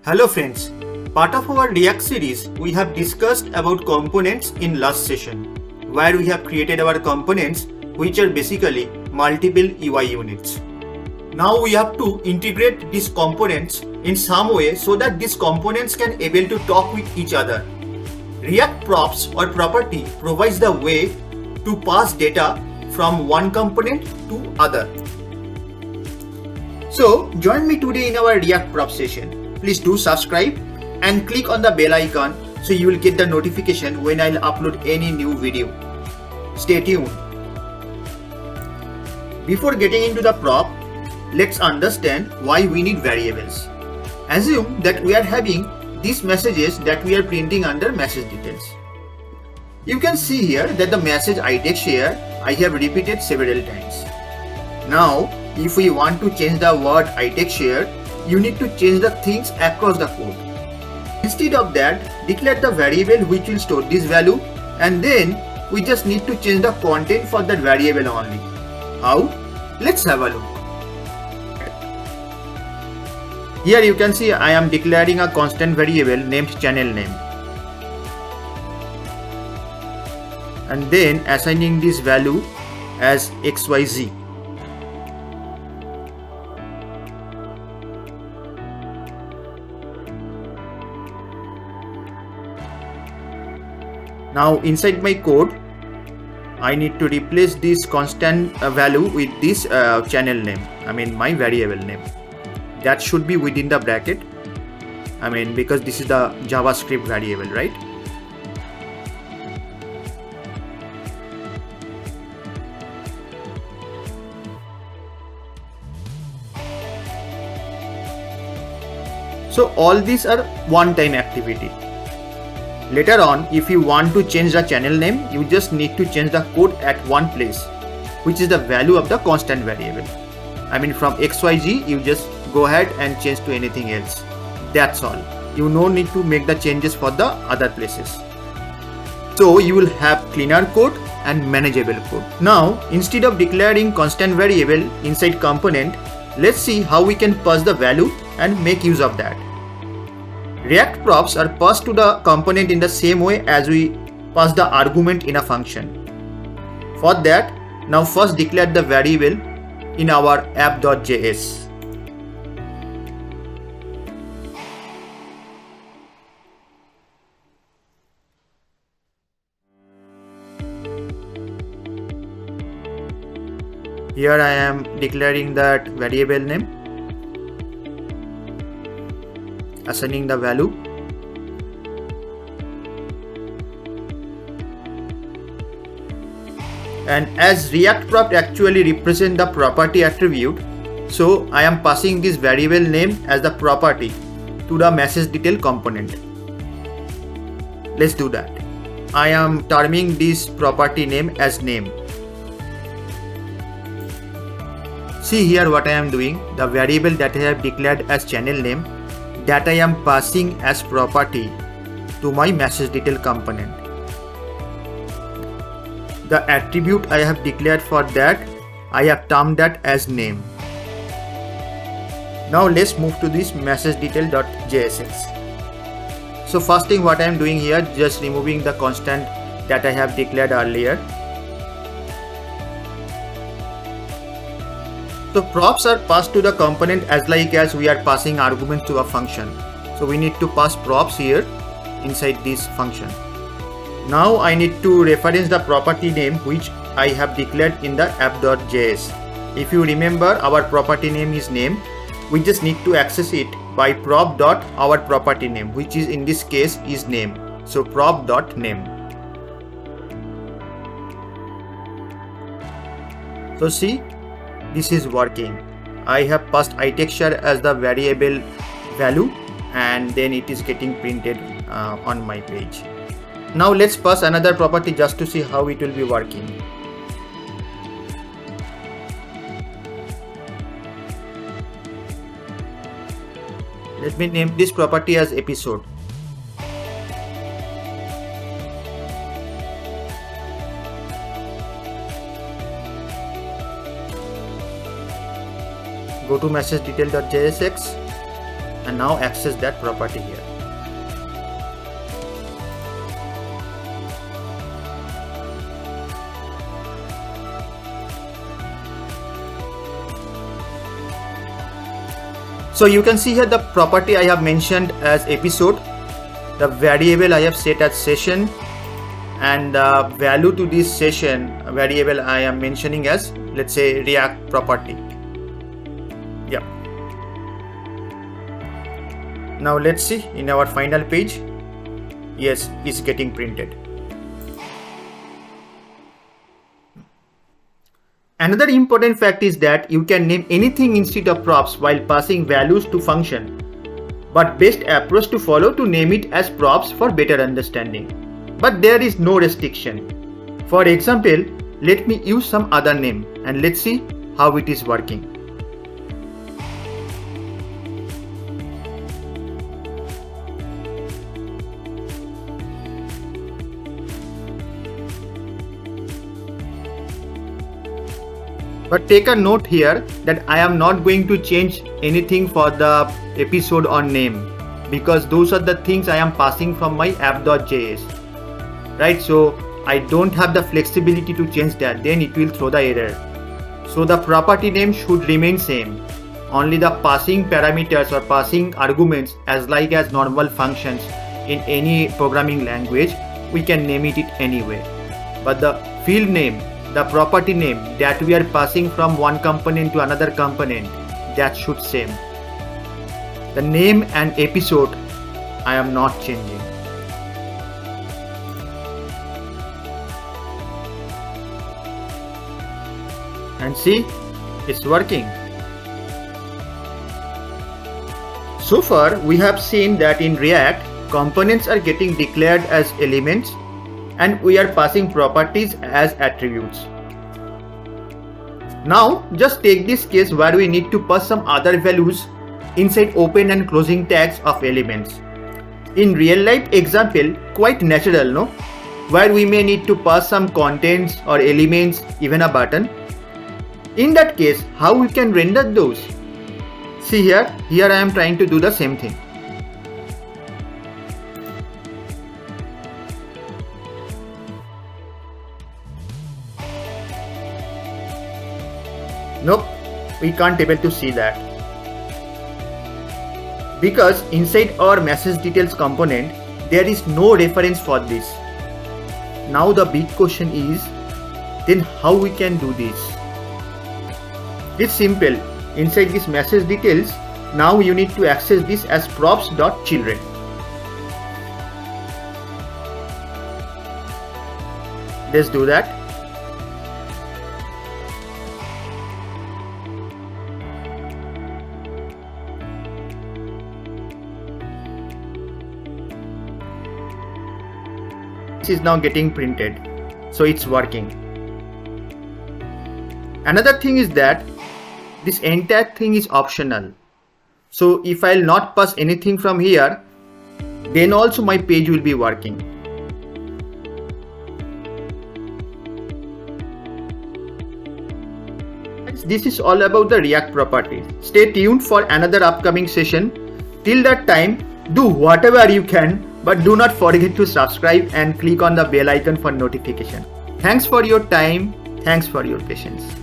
Hello friends, part of our React series we have discussed about components in last session, where we have created our components which are basically multiple UI units. Now we have to integrate these components in some way so that these components can able to talk with each other. React props or property provides the way to pass data from one component to other. So join me today in our React prop session. Please do subscribe and click on the bell icon so you will get the notification when I'll upload any new video. Stay tuned. Before getting into the prop, let's understand why we need variables. Assume that we are having these messages that we are printing under message details. You can see here that the message index here I have repeated several times. Now, if we want to change the word index here, you need to change the things across the code. Instead of that, declare the variable which will store this value, and then we just need to change the content for that variable only. How? Let's have a look. Here you can see I am declaring a constant variable named channel name, and then assigning this value as XYZ. Now inside my code, I need to replace this constant value with this channel name, my variable name. That should be within the bracket, because this is the JavaScript variable, right? So all these are one-time activity. Later on, if you want to change the channel name, you just need to change the code at one place, which is the value of the constant variable. From XYZ, you just go ahead and change to anything else. That's all. You no need to make the changes for the other places. So you will have cleaner code and manageable code. Now, instead of declaring constant variable inside component, let's see how we can pass the value and make use of that. React props are passed to the component in the same way as we pass the argument in a function. For that, now first declare the variable in our app.js. Here I am declaring that variable name, assigning the value, and as React prop actually represent the property attribute, so I am passing this variable name as the property to the message detail component. Let's do that. I am terming this property name as name. See here what I am doing. The variable that I have declared as channel name, that I am passing as property to my message detail component. The attribute I have declared for that, I have termed that as name. Now let's move to this message detail.jsx. So first thing what I am doing here, just removing the constant that I have declared earlier. So props are passed to the component as we are passing arguments to a function. So we need to pass props here inside this function. Now I need to reference the property name which I have declared in the app.js. If you remember, our property name is name. We just need to access it by prop.our property name, which is in this case is name. So prop.name. So see, this is working. I have passed itexture as the variable value, and then it is getting printed on my page. Now let's pass another property just to see how it will be working. Let me name this property as episode. Go to message detail.jsx and now access that property here. So you can see here the property I have mentioned as episode, the variable I have set as session, and the value to this session variable I am mentioning as, let's say, React property. Yeah. Now let's see in our final page. Yes, it's getting printed. Another important fact is that you can name anything instead of props while passing values to function, but best approach to follow to name it as props for better understanding. But there is no restriction. For example, let me use some other name and let's see how it is working. But take a note here that I am not going to change anything for the episode or name, because those are the things I am passing from my app.js, right? So I don't have the flexibility to change that, then it will throw the error. So the property name should remain same. Only the passing parameters or passing arguments as normal functions in any programming language, we can name it anyway. But the field name, the property name that we are passing from one component to another component, that should same. The name and episode I am not changing. And see, it's working. So far we have seen that in React, components are getting declared as elements and we are passing properties as attributes. Now just take this case where we need to pass some other values inside open and closing tags of elements. In real life example, quite natural, no? Where we may need to pass some contents or elements, even a button. In that case, how we can render those? See here I am trying to do the same thing. Nope, we can't able to see that. Because inside our message details component, there is no reference for this. Now the big question is, then how we can do this? It's simple. Inside this message details, now you need to access this as props.children. Let's do that. This is now getting printed, so it's working. Another thing is that this entire thing is optional. So if I'll not pass anything from here, then also my page will be working. This is all about the React properties. Stay tuned for another upcoming session. Till that time, do whatever you can, but do not forget to subscribe and click on the bell icon for notification. Thanks for your time. Thanks for your patience.